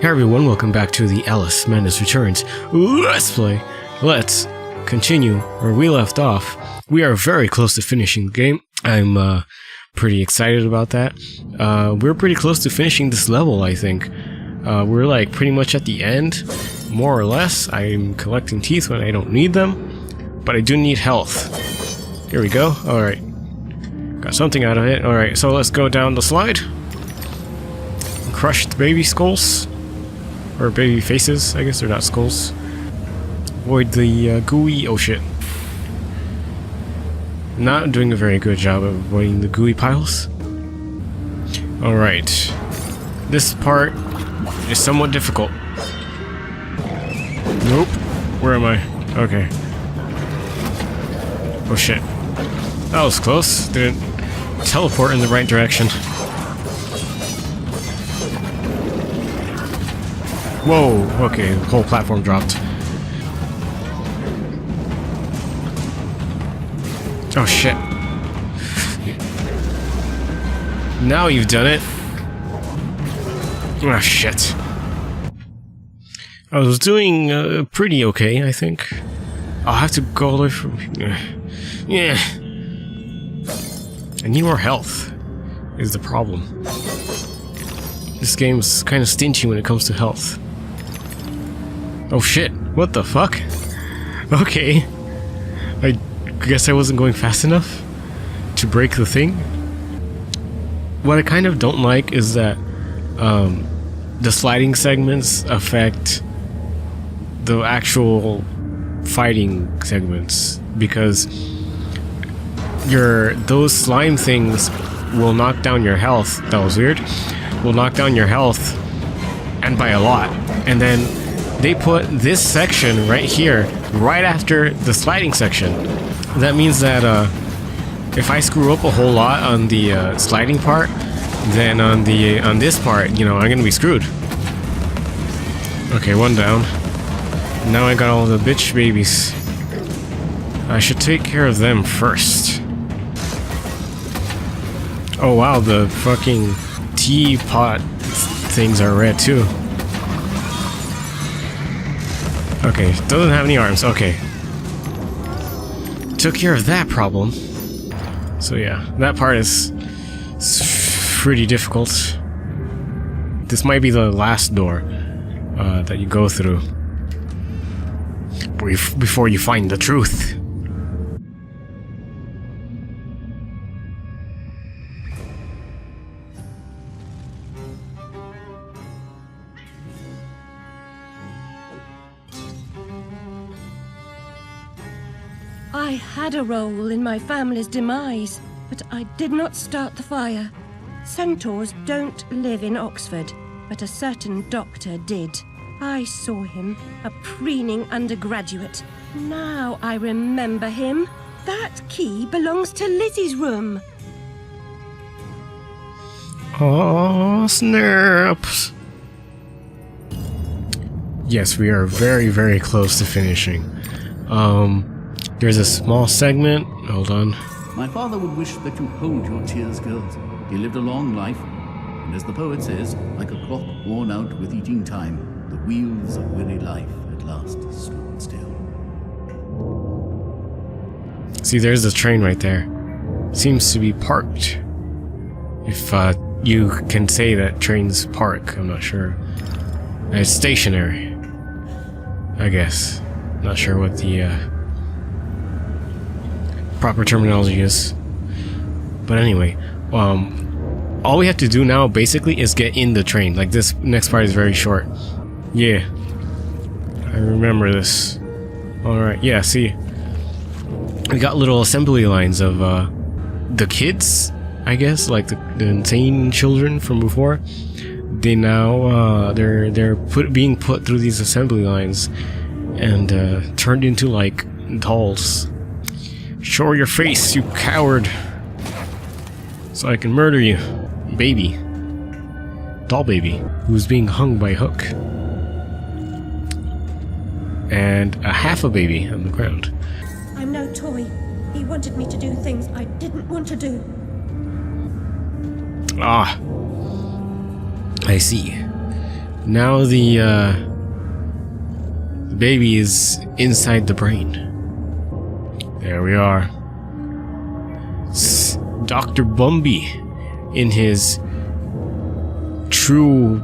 Hey everyone, welcome back to the Alice Madness Returns Let's Play. Let's continue where we left off. We are very close to finishing the game. I'm pretty excited about that. We're pretty close to finishing this level, I think. We're like pretty much at the end, more or less. I'm collecting teeth when I don't need them, but I do need health. Here we go. Alright. Got something out of it. Alright, so let's go down the slide. Crush the baby skulls. Or baby faces, I guess they're not skulls. Avoid the gooey... oh shit. Not doing a very good job of avoiding the gooey piles. Alright. This part is somewhat difficult. Nope. Where am I? Okay. Oh shit. That was close. Didn't teleport in the right direction. Whoa, okay, the whole platform dropped. Oh shit. Now you've done it. Oh shit. I was doing pretty okay, I think. I'll have to go all the way from here. Yeah. I need more health, is the problem. This game's kind of stingy when it comes to health. Oh shit, what the fuck? Okay. I guess I wasn't going fast enough to break the thing. What I kind of don't like is that the sliding segments affect the actual fighting segments, because those slime things will knock down your health. That was weird. Will knock down your health, and by a lot. And then they put this section right here, right after the sliding section. That means that if I screw up a whole lot on the sliding part, then on this part, you know, I'm gonna be screwed. Okay, one down. Now I got all the bitch babies. I should take care of them first. Oh wow, the fucking teapot things are red too. Okay, doesn't have any arms. Okay. Took care of that problem. So yeah, that part is pretty difficult. This might be the last door that you go through before you find the truth. I had a role in my family's demise, but I did not start the fire. Centaurs don't live in Oxford, but a certain doctor did. I saw him, a preening undergraduate. Now I remember him. That key belongs to Lizzie's room. Oh, snaps. Yes, we are very, very close to finishing. There's a small segment. Hold on. My father would wish that you hold your tears, girls. He lived a long life, and as the poet says, like a clock worn out with eating time, the wheels of weary life at last stood still. See, there's the train right there. Seems to be parked. If you can say that trains park, I'm not sure. It's stationary, I guess. Not sure what the proper terminology is. But anyway, all we have to do now basically is get in the train. Like, this next part is very short. Yeah, I remember this. Alright, yeah, see, we got little assembly lines of the kids, I guess, like the insane children from before. They now they're being put through these assembly lines and turned into like dolls. Show your face, you coward, so I can murder you. Baby. Doll baby, who's being hung by hook. And a half a baby on the ground. I'm no toy. He wanted me to do things I didn't want to do. Ah. I see. Now the baby is inside the brain. There we are. It's Dr. Bumby in his true,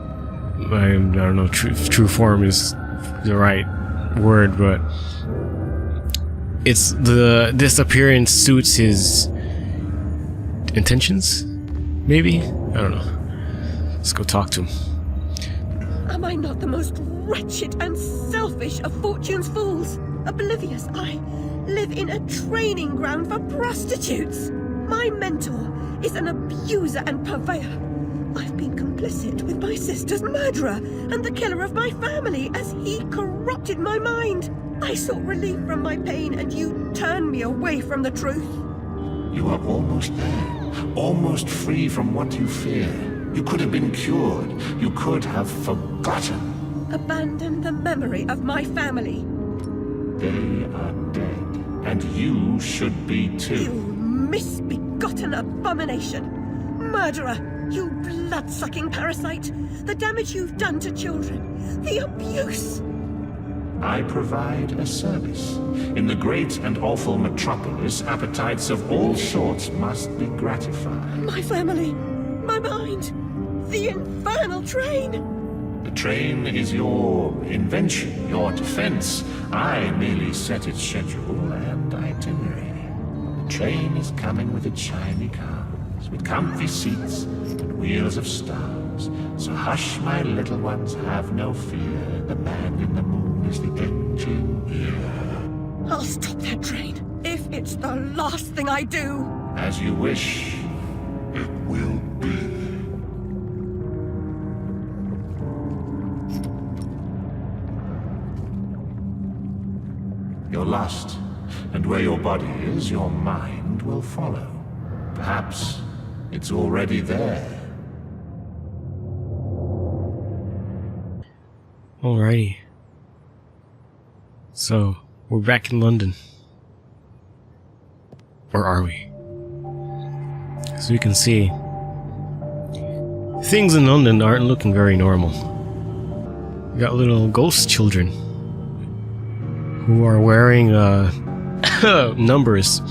I don't know, true form is the right word, but this appearance suits his intentions, maybe? I don't know. Let's go talk to him. Am I not the most wretched and selfish of fortune's fools? Oblivious, I live in a training ground for prostitutes. My mentor is an abuser and purveyor. I've been complicit with my sister's murderer and the killer of my family as he corrupted my mind. I sought relief from my pain and you turned me away from the truth. You are almost there, almost free from what you fear. You could have been cured. You could have forgotten. Abandon the memory of my family. They are dead, and you should be too. You misbegotten abomination! Murderer! You blood-sucking parasite! The damage you've done to children! The abuse! I provide a service. In the great and awful metropolis, appetites of all sorts must be gratified. My family! My mind! The infernal train! The train is your invention, your defense. I merely set its schedule and itinerary. The train is coming with its shiny cars, with comfy seats and wheels of stars. So hush, my little ones, have no fear. The man in the moon is the engineer. I'll stop that train, if it's the last thing I do! As you wish, it will be. You're lost, and where your body is, your mind will follow. Perhaps it's already there. Alrighty. So, we're back in London. Or are we? As you can see, things in London aren't looking very normal. We got little ghost children who are wearing numbers.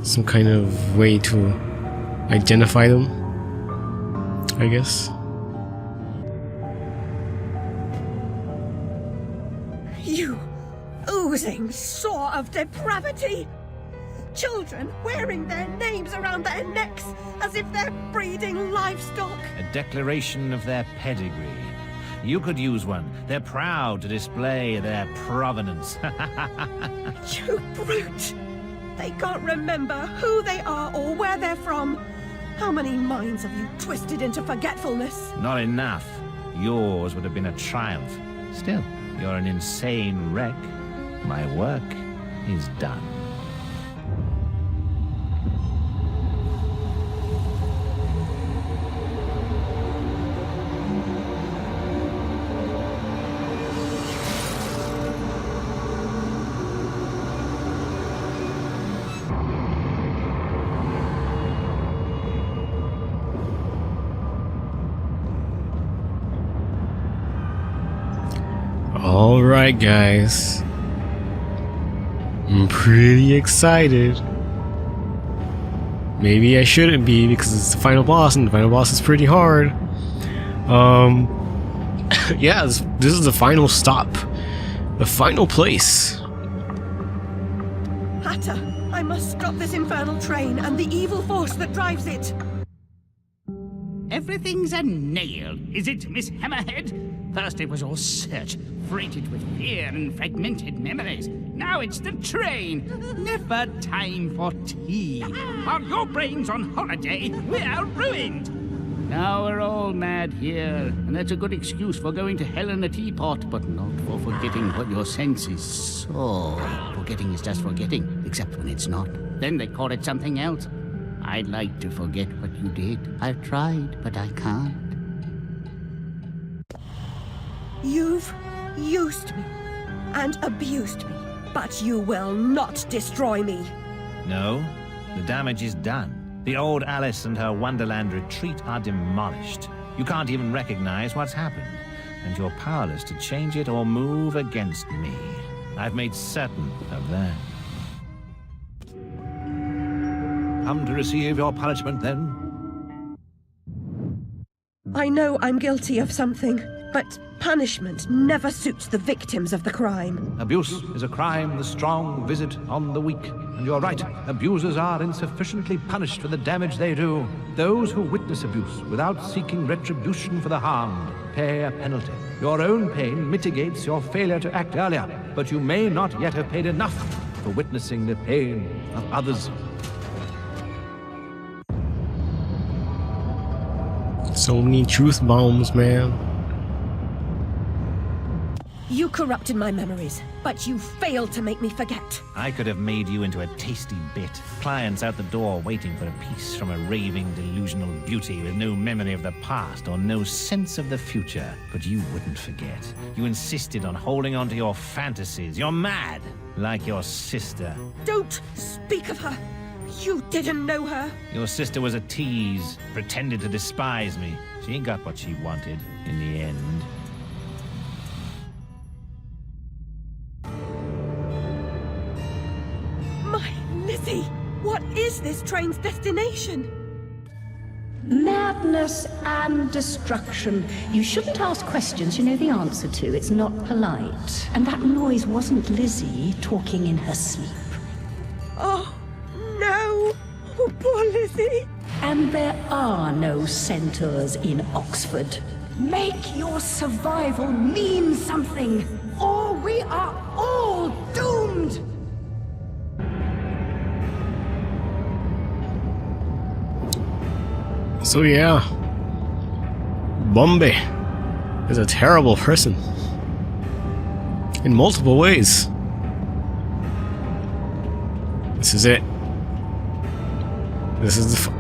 Some kind of way to identify them, I guess. You oozing sore of depravity! Children wearing their names around their necks as if they're breeding livestock! A declaration of their pedigree. You could use one. They're proud to display their provenance. You brute! They can't remember who they are or where they're from. How many minds have you twisted into forgetfulness? Not enough. Yours would have been a triumph. Still, you're an insane wreck. My work is done. Alright guys, I'm pretty excited. Maybe I shouldn't be because it's the final boss and the final boss is pretty hard. Yeah, this is the final stop. The final place. Hatter, I must stop this infernal train and the evil force that drives it. Everything's a nail, is it, Miss Hammerhead? First it was all search, freighted with fear and fragmented memories. Now it's the train. Never time for tea. While your brain's on holiday, we're ruined. Now we're all mad here, and that's a good excuse for going to hell in a teapot, but not for forgetting what your senses saw. Forgetting is just forgetting, except when it's not. Then they call it something else. I'd like to forget what you did. I've tried, but I can't. You've used me and abused me, but you will not destroy me. No, the damage is done. The old Alice and her Wonderland retreat are demolished. You can't even recognize what's happened, and you're powerless to change it or move against me. I've made certain of that. Come to receive your punishment, then? I know I'm guilty of something, but punishment never suits the victims of the crime. Abuse is a crime the strong visit on the weak. And you're right, abusers are insufficiently punished for the damage they do. Those who witness abuse without seeking retribution for the harmed pay a penalty. Your own pain mitigates your failure to act earlier, but you may not yet have paid enough for witnessing the pain of others. So many truth bombs, man. You corrupted my memories, but you failed to make me forget. I could have made you into a tasty bit. Clients out the door waiting for a piece from a raving, delusional beauty with no memory of the past or no sense of the future. But you wouldn't forget. You insisted on holding on to your fantasies. You're mad, like your sister. Don't speak of her. You didn't know her. Your sister was a tease, pretended to despise me. She got what she wanted in the end. My Lizzie, what is this train's destination? Madness and destruction. You shouldn't ask questions you know the answer to. It's not polite. And that noise wasn't Lizzie talking in her sleep. Oh, no. Oh, poor Lizzie. And there are no centaurs in Oxford. Make your survival mean something, or we are all doomed! So yeah, Bombay is a terrible person in multiple ways. This is it. This is the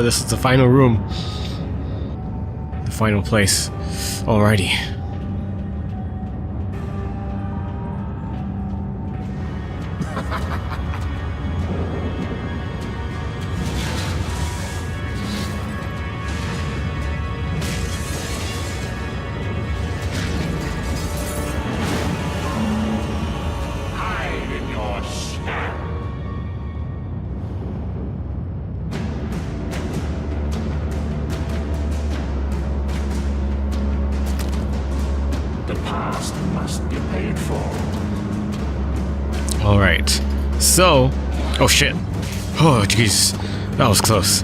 this is the final room, the final place. Alrighty. Hide in your shell. The past must be paid for. Alright. So, oh shit. Oh jeez. That was close.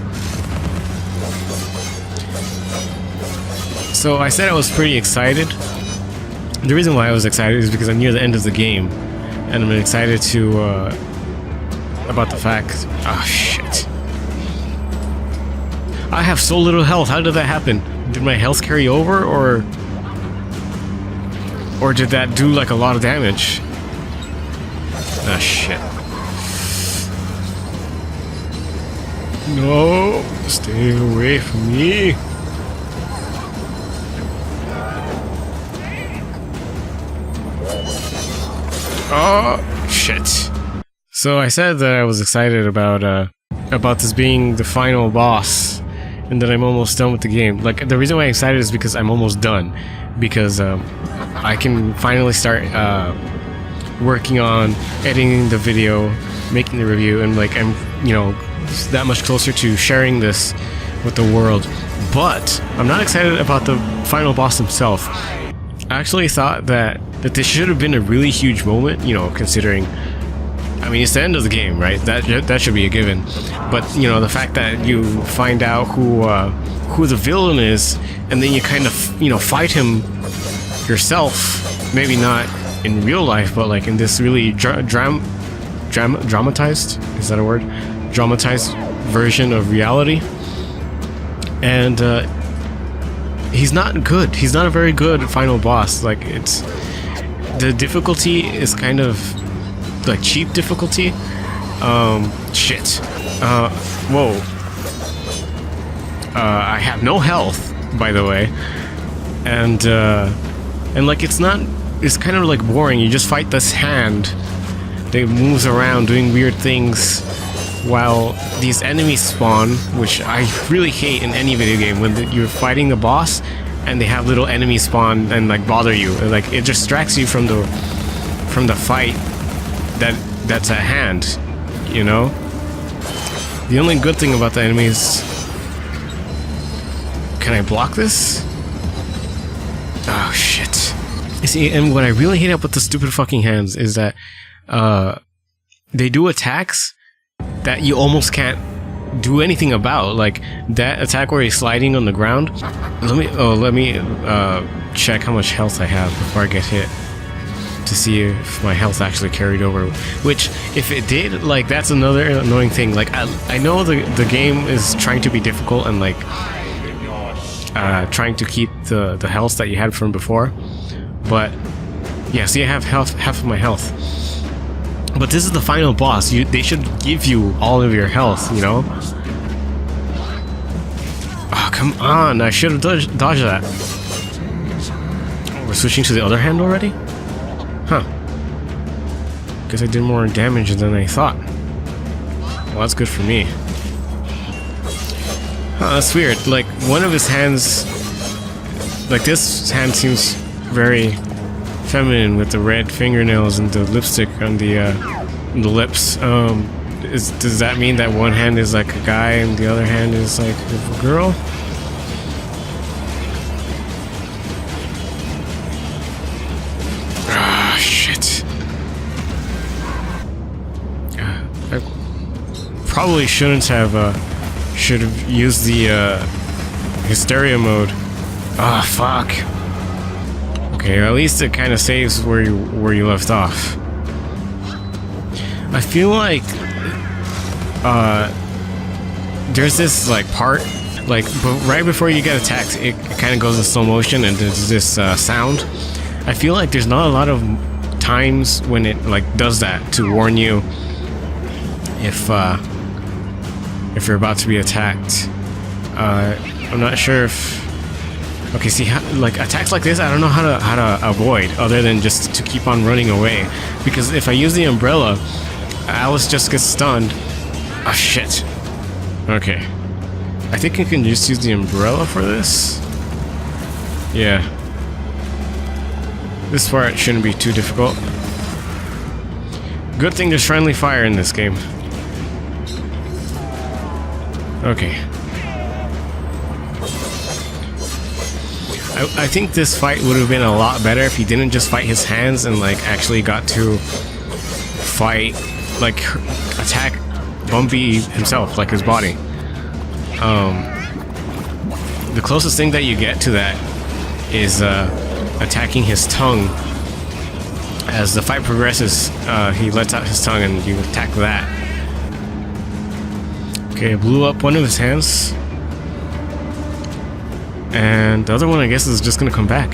So I said I was pretty excited. The reason why I was excited is because I'm near the end of the game. And I'm excited to, about the fact... Oh shit. I have so little health. How did that happen? Did my health carry over, or did that do like a lot of damage? Ah, shit. No, stay away from me. Oh, shit. So I said that I was excited about this being the final boss, and that I'm almost done with the game. Like, the reason why I'm excited is because I'm almost done. Because I can finally start working on editing the video, making the review, and like I'm, you know, that much closer to sharing this with the world. But I'm not excited about the final boss himself. I actually thought that this should have been a really huge moment, you know, considering, I mean, it's the end of the game, right? That should be a given. But you know, the fact that you find out who the villain is, and then you kind of, you know, fight him yourself. Maybe not in real life, but like in this really dramatized, is that a word? Dramatized version of reality. And he's not good. He's not a very good final boss. Like, it's, the difficulty is kind of like cheap difficulty. Shit. Whoa. I have no health, by the way, and like it's kind of like boring. You just fight this hand that moves around doing weird things, while these enemies spawn, which I really hate in any video game, when you're fighting the boss and they have little enemies spawn and like bother you. Like it distracts you from the fight that's at hand, you know? The only good thing about the enemies... Can I block this? Oh shit. You see, and what I really hate about the stupid fucking hands is that they do attacks that you almost can't do anything about. Like that attack where he's sliding on the ground. Let me check how much health I have before I get hit, to see if my health actually carried over. Which, if it did, like, that's another annoying thing. Like, I know the game is trying to be difficult and like trying to keep the health that you had from before, but yeah, see, I have half of my health. But this is the final boss. They should give you all of your health, you know? Oh, come on, I should have dodged that. We're switching to the other hand already? Huh. Guess I did more damage than I thought. Well, that's good for me. Huh, that's weird. Like, one of his hands... Like, this hand seems very feminine with the red fingernails and the lipstick on the lips. Does that mean that one hand is like a guy and the other hand is like a girl? Ah, shit. I probably shouldn't have should have used the hysteria mode. Ah, fuck. Okay, at least it kind of saves where you left off. I feel like there's this like part, like right before you get attacked, it kind of goes in slow motion and there's this sound. I feel like there's not a lot of times when it like does that to warn you if you're about to be attacked. I'm not sure if... Okay, see, like attacks like this, I don't know how to avoid other than just to keep on running away. Because if I use the umbrella, Alice just gets stunned. Oh shit. Okay. I think I can just use the umbrella for this. Yeah. This part shouldn't be too difficult. Good thing there's friendly fire in this game. Okay. I think this fight would have been a lot better if he didn't just fight his hands and like actually got to fight, like attack Bumpy himself, like his body. The closest thing that you get to that is attacking his tongue. As the fight progresses, he lets out his tongue and you attack that. Okay, I blew up one of his hands. And the other one, I guess, is just gonna come back.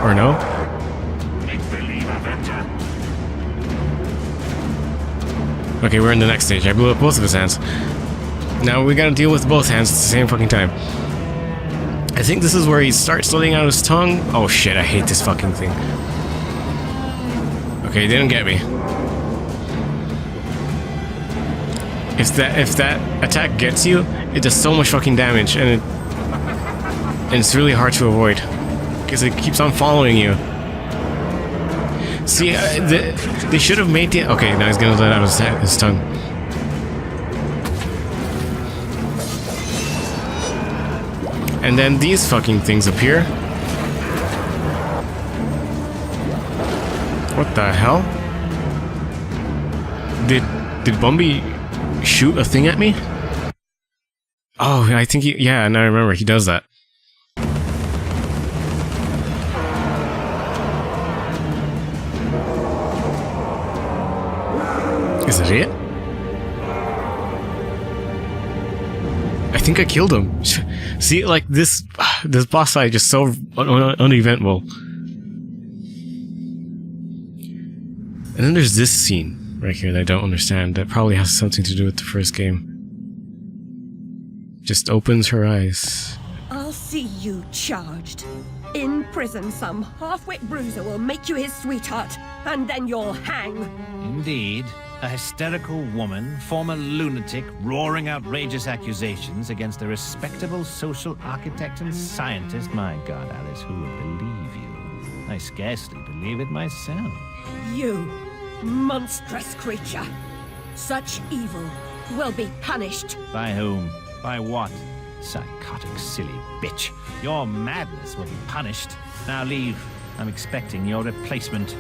Or no? Okay, we're in the next stage. I blew up both of his hands. Now we gotta deal with both hands at the same fucking time. I think this is where he starts letting out his tongue. Oh shit, I hate this fucking thing. Okay, he didn't get me. If that attack gets you, it does so much fucking damage, and it's really hard to avoid because it keeps on following you. See, they should have made the... Okay, now he's gonna let out his tongue. And then these fucking things appear. What the hell? Did Bumby shoot a thing at me? Oh, I think he... Yeah, now I remember. He does that. Is that it? I think I killed him. See, like this boss fight is so uneventful. And then there's this scene right here that I don't understand. That probably has something to do with the first game. Just opens her eyes. I'll see you charged. In prison, some half-wit bruiser will make you his sweetheart, and then you'll hang. Indeed. A hysterical woman, former lunatic, roaring outrageous accusations against a respectable social architect and scientist. My God, Alice, who would believe you? I scarcely believe it myself. You monstrous creature. Such evil will be punished. By whom? By what? Psychotic, silly bitch. Your madness will be punished. Now leave. I'm expecting your replacement.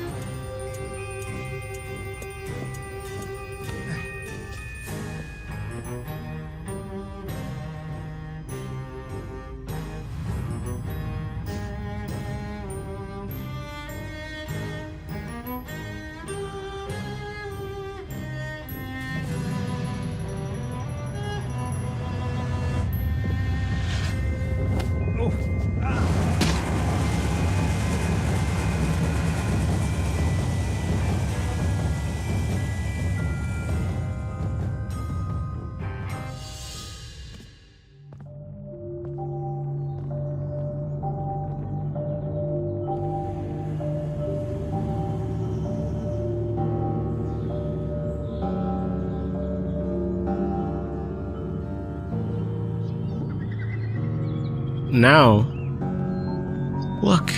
Now, look,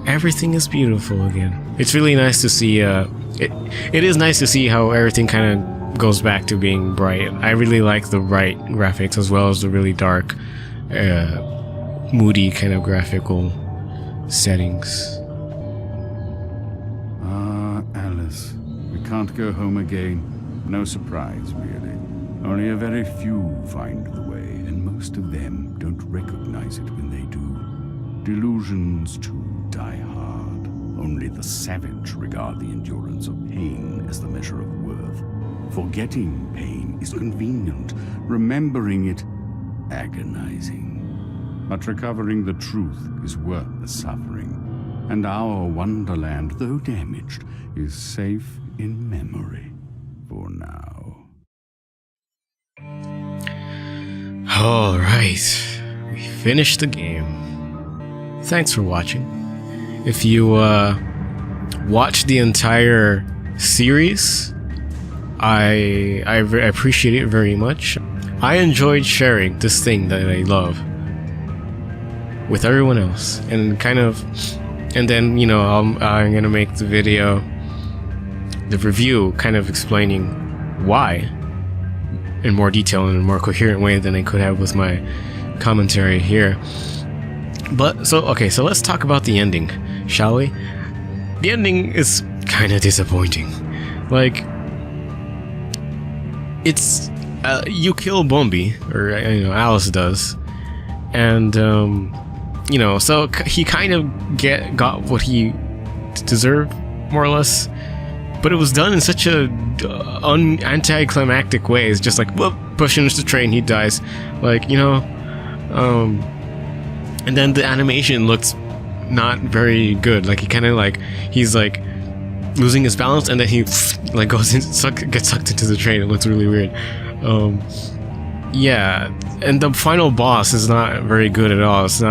everything is beautiful again. It's really nice to see, it is nice to see how everything kind of goes back to being bright. I really like the bright graphics as well as the really dark, moody kind of graphical settings. Ah, Alice, we can't go home again. No surprise, really. Only a very few find the way, and most of them don't recognize it when they do. Delusions, too, die hard. Only the savage regard the endurance of pain as the measure of worth. Forgetting pain is convenient, remembering it agonizing. But recovering the truth is worth the suffering, and our wonderland, though damaged, is safe in memory for now. Alright, we finished the game. Thanks for watching. If you watched the entire series, I appreciate it very much. I enjoyed sharing this thing that I love with everyone else, and then, you know, I'm gonna make the review kind of explaining why in more detail and in a more coherent way than I could have with my commentary here. But so let's talk about the ending, shall we? The ending is kind of disappointing. Like, it's you kill Bumby, or you know, Alice does, and you know, so he kind of got what he deserved, more or less. But it was done in such a anticlimactic way. It's just like, whoop, push into the train, he dies. Like, you know, and then the animation looks not very good. Like, he kind of like, he's like losing his balance, and then he like goes in, gets sucked into the train. It looks really weird. Yeah, and the final boss is not very good at all. It's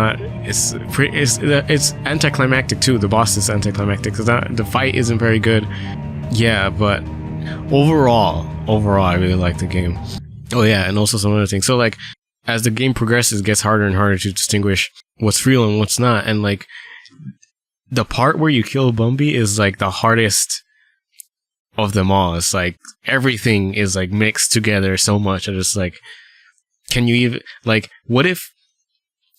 anticlimactic too. The boss is anticlimactic. The fight isn't very good. Yeah, but overall, I really like the game. Oh yeah, and also some other things. So like, as the game progresses, it gets harder and harder to distinguish what's real and what's not. And like, the part where you kill Bumby is like the hardest of them all. It's like everything is like mixed together so much. And it's like, can you even, like, what if,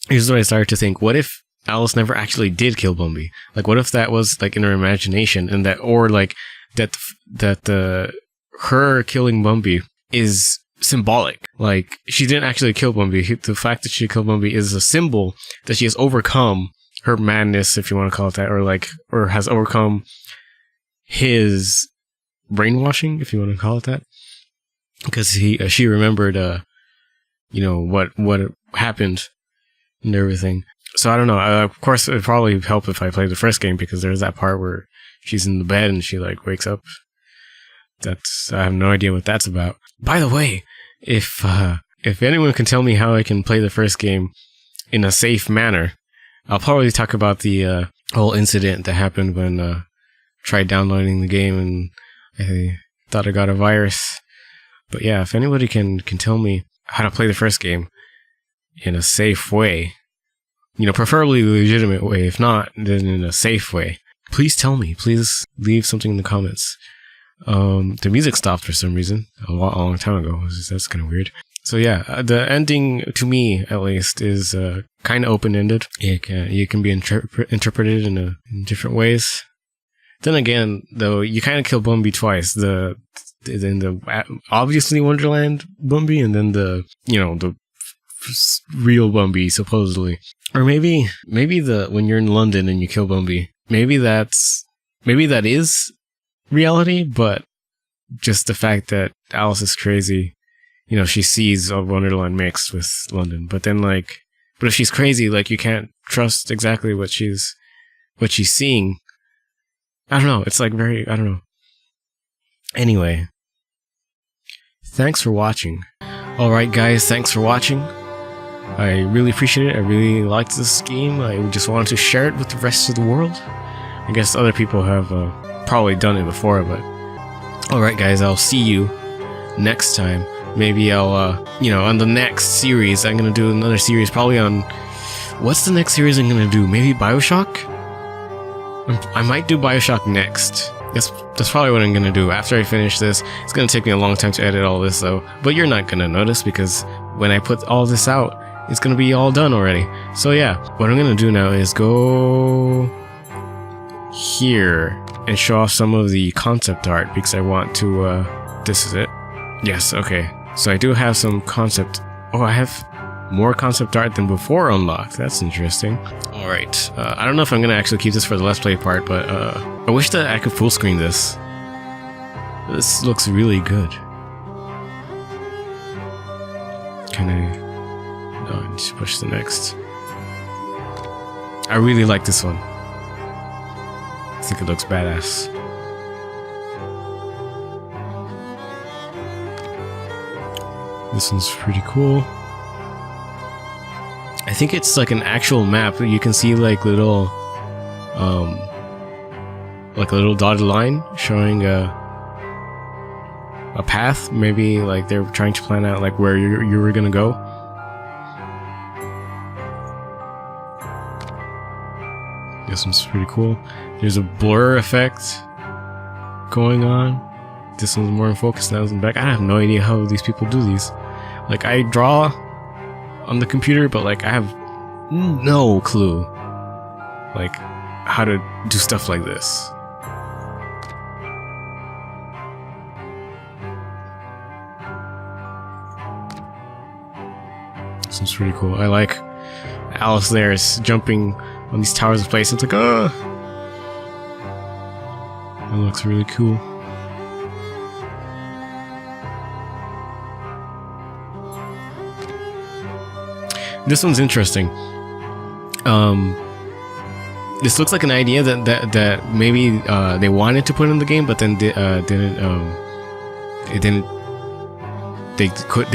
here's what I started to think, what if Alice never actually did kill Bumby? Like, what if that was like in her imagination, and that, or like, that her killing Bumby is symbolic. Like, she didn't actually kill Bumby. The fact that she killed Bumby is a symbol that she has overcome her madness, if you want to call it that, or has overcome his brainwashing, if you want to call it that, because she remembered, you know, what happened and everything. So I don't know. Of course, it'd probably help if I played the first game, because there's that part where she's in the bed and she like wakes up. I have no idea what that's about. By the way, if anyone can tell me how I can play the first game in a safe manner, I'll probably talk about the whole incident that happened when tried downloading the game and I thought I got a virus. But yeah, if anybody can tell me how to play the first game in a safe way, you know, preferably a legitimate way. If not, then in a safe way. Please tell me. Please leave something in the comments. The music stopped for some reason a long time ago. That's kind of weird. So yeah, the ending, to me at least, is kind of open-ended. It can be interpreted in different ways. Then again, though, you kind of kill Bumby twice. Then the obviously Wonderland Bumby, and then the real Bumby, supposedly. Or maybe when you're in London and you kill Bumby, maybe that is reality, but just the fact that Alice is crazy, you know, she sees a Wonderland mixed with London. But then, like, but if she's crazy, like, you can't trust exactly what she's seeing. I don't know. It's like I don't know. Anyway, thanks for watching. Alright guys, thanks for watching. I really appreciate it. I really liked this game. I just wanted to share it with the rest of the world. I guess other people have probably done it before, but alright guys, I'll see you next time. Maybe I'll, on the next series, I'm gonna do another series probably on... What's the next series I'm gonna do? Maybe Bioshock? I might do Bioshock next. That's probably what I'm gonna do after I finish this. It's gonna take me a long time to edit all this though, but you're not gonna notice because when I put all this out, it's gonna be all done already. So yeah, what I'm gonna do now is go here and show off some of the concept art because I want to, this is it. Yes, okay. So I do have some concept. Oh, I have more concept art than before unlocked. That's interesting. Alright, I don't know if I'm gonna actually keep this for the Let's Play part, but I wish that I could full screen this. This looks really good. Can I... No, I need to push the next. I really like this one. I think it looks badass. This one's pretty cool. I think it's like an actual map. You can see like a little dotted line showing a path. Maybe like they're trying to plan out like where you were gonna go. This one's pretty cool. There's a blur effect going on. This one's more in focus, that one's in back. I have no idea how these people do these. Like, I draw on the computer, but like I have no clue like how to do stuff like this. This one's pretty cool. I like Alice there is jumping on these towers of place. It's like, oh, that looks really cool. This one's interesting. This looks like an idea that maybe they wanted to put in the game, but then they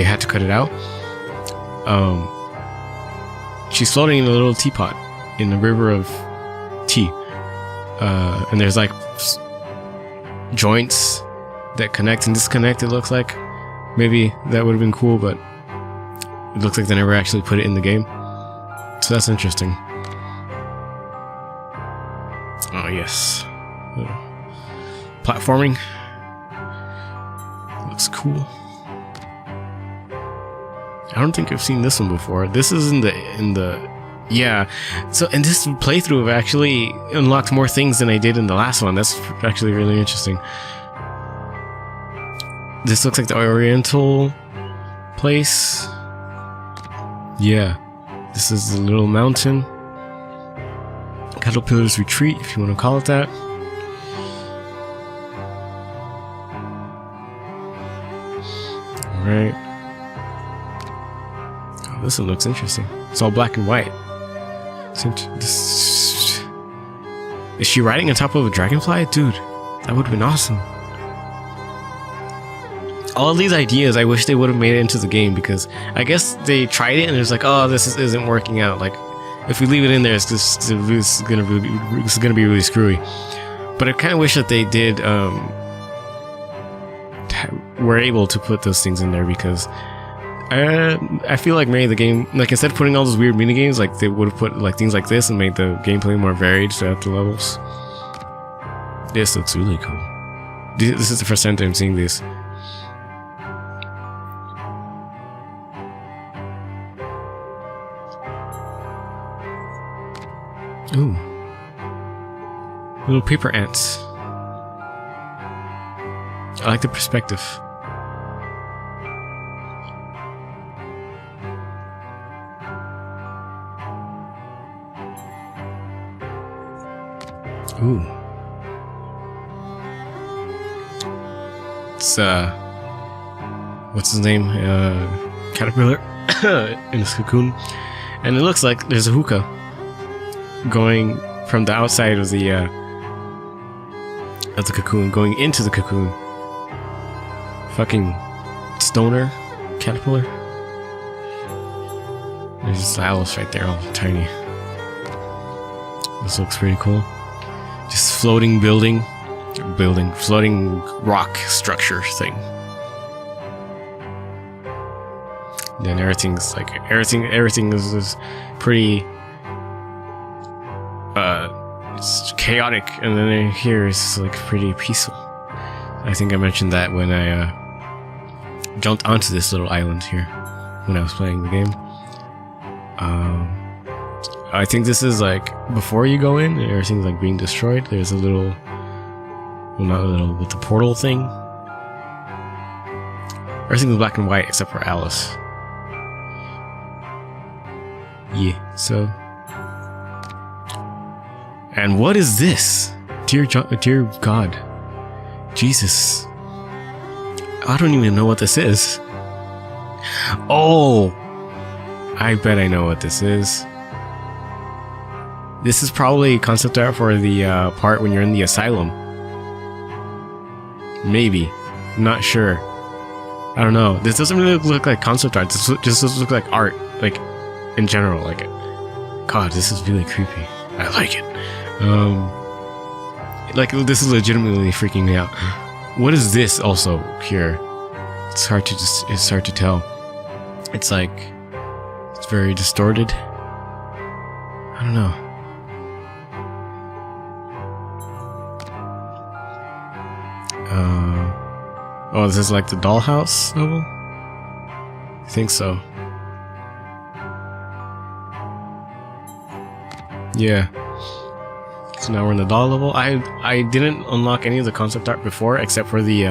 had to cut it out. She's floating in a little teapot in a river of tea, and there's like joints that connect and disconnect. It looks like maybe that would have been cool, but it looks like they never actually put it in the game. So that's interesting. Oh yes. Platforming. Looks cool. I don't think I've seen this one before. This is in the yeah. So in this playthrough I've actually unlocked more things than I did in the last one. That's actually really interesting. This looks like the Oriental place. Yeah, this is the little mountain. Caterpillar's Retreat, if you want to call it that. Alright. Oh, this one looks interesting. It's all black and white. Is she riding on top of a dragonfly? Dude, that would have been awesome. All of these ideas, I wish they would have made it into the game, because I guess they tried it and it's like, oh, this isn't working out. Like, if we leave it in there, it's gonna be really screwy. But I kind of wish that they did were able to put those things in there because I feel like maybe the game, like instead of putting all those weird mini games, like they would have put like things like this and made the gameplay more varied throughout the levels. This looks really cool. This is the first time I'm seeing this. Ooh. Little paper ants. I like the perspective. Ooh. It's what's his name? Caterpillar in this cocoon. And it looks like there's a hookah going from the outside of the cocoon, going into the cocoon. Fucking stoner caterpillar. There's just Alice right there, all tiny. This looks pretty cool. Just floating floating rock structure thing. Then everything's like everything is pretty it's chaotic, and then here is like pretty peaceful. I think I mentioned that when I jumped onto this little island here when I was playing the game. I think this is like before you go in and everything's like being destroyed. There's a little, well, not a little, with the portal thing. Everything's black and white except for Alice. Yeah, so. And what is this? Dear God. Jesus. I don't even know what this is. Oh! I bet I know what this is. This is probably concept art for the part when you're in the asylum. Maybe. I'm not sure. I don't know. This doesn't really look like concept art. This just doesn't look like art. Like, in general. Like, God, this is really creepy. I like it. Like, this is legitimately freaking me out. What is this also here? It's hard to tell. It's like, it's very distorted. I don't know. Oh, this is like the dollhouse level? I think so. Yeah. So now we're in the doll level. I didn't unlock any of the concept art before except for the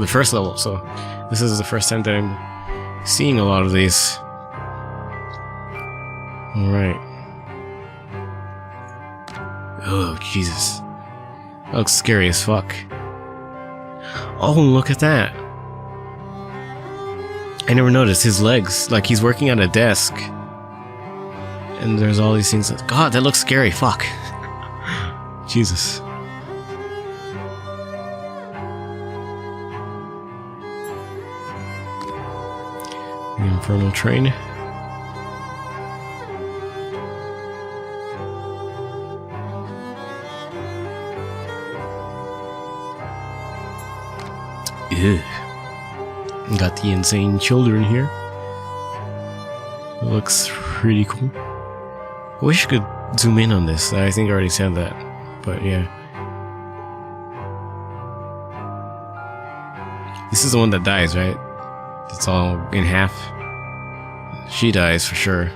first level, so this is the first time that I'm seeing a lot of these. Alright. Oh, Jesus. That looks scary as fuck. Oh, look at that. I never noticed his legs. Like, he's working at a desk. And there's all these things. God, that looks scary. Fuck. Jesus. The infernal train. Ew. Got the insane children here. Looks pretty cool. I wish you could zoom in on this. I think I already said that, but yeah. This is the one that dies, right? It's all in half. She dies for sure,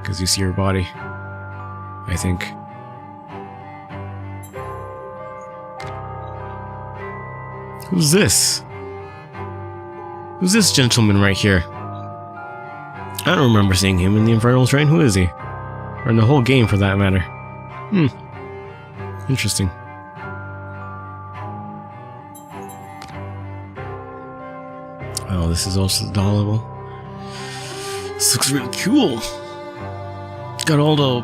because you see her body, I think. Who's this? Who's this gentleman right here? I don't remember seeing him in the Infernal Train. Who is he? Or in the whole game, for that matter. Interesting. Oh, this is also the doll level. This looks really cool. Got all the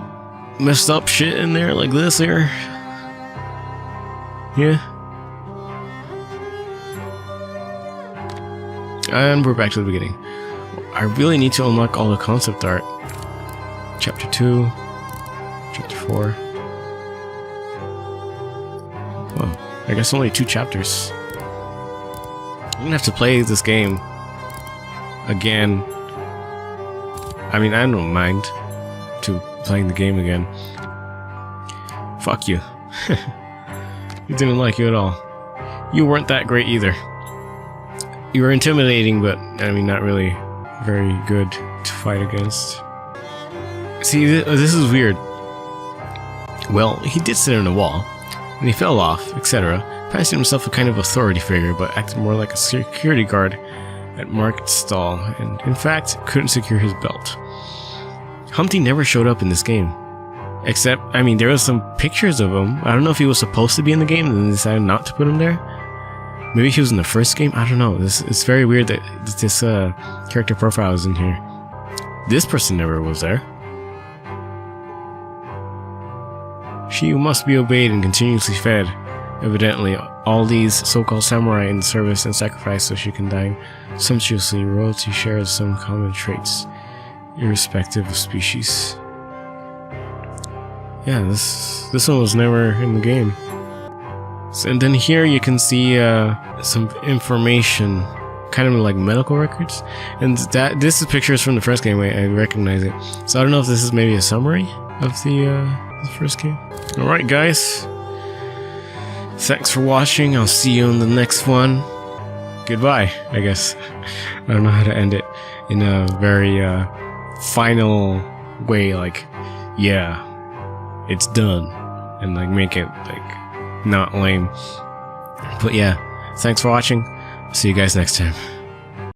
messed up shit in there, like this here. Yeah. And we're back to the beginning. I really need to unlock all the concept art. Chapter 2. Chapter 4. Oh, I guess only 2 chapters. gonna have to play this game again. I mean, I don't mind to playing the game again. Fuck you. You didn't like you at all. You weren't that great either. You were intimidating, but I mean, not really very good to fight against. See, this is weird. Well, he did sit on a wall, and he fell off, etc., passing himself a kind of authority figure, but acted more like a security guard at market stall, and in fact, couldn't secure his belt. Humpty never showed up in this game. Except, I mean, there was some pictures of him. I don't know if he was supposed to be in the game, and then they decided not to put him there. Maybe he was in the first game? I don't know. It's very weird that this character profile is in here. This person never was there. She must be obeyed and continuously fed. Evidently, all these so-called samurai in service and sacrifice so she can dine sumptuously. Royalty shares some common traits, irrespective of species. Yeah, this one was never in the game. So, and then here you can see some information, kind of like medical records, and this is pictures from the first game. I recognize it. So I don't know if this is maybe a summary of the first game. All right, guys. Thanks for watching. I'll see you in the next one. Goodbye, I guess. I don't know how to end it in a very final way, like, yeah, it's done, and like make it like not lame. But yeah, thanks for watching. See you guys next time.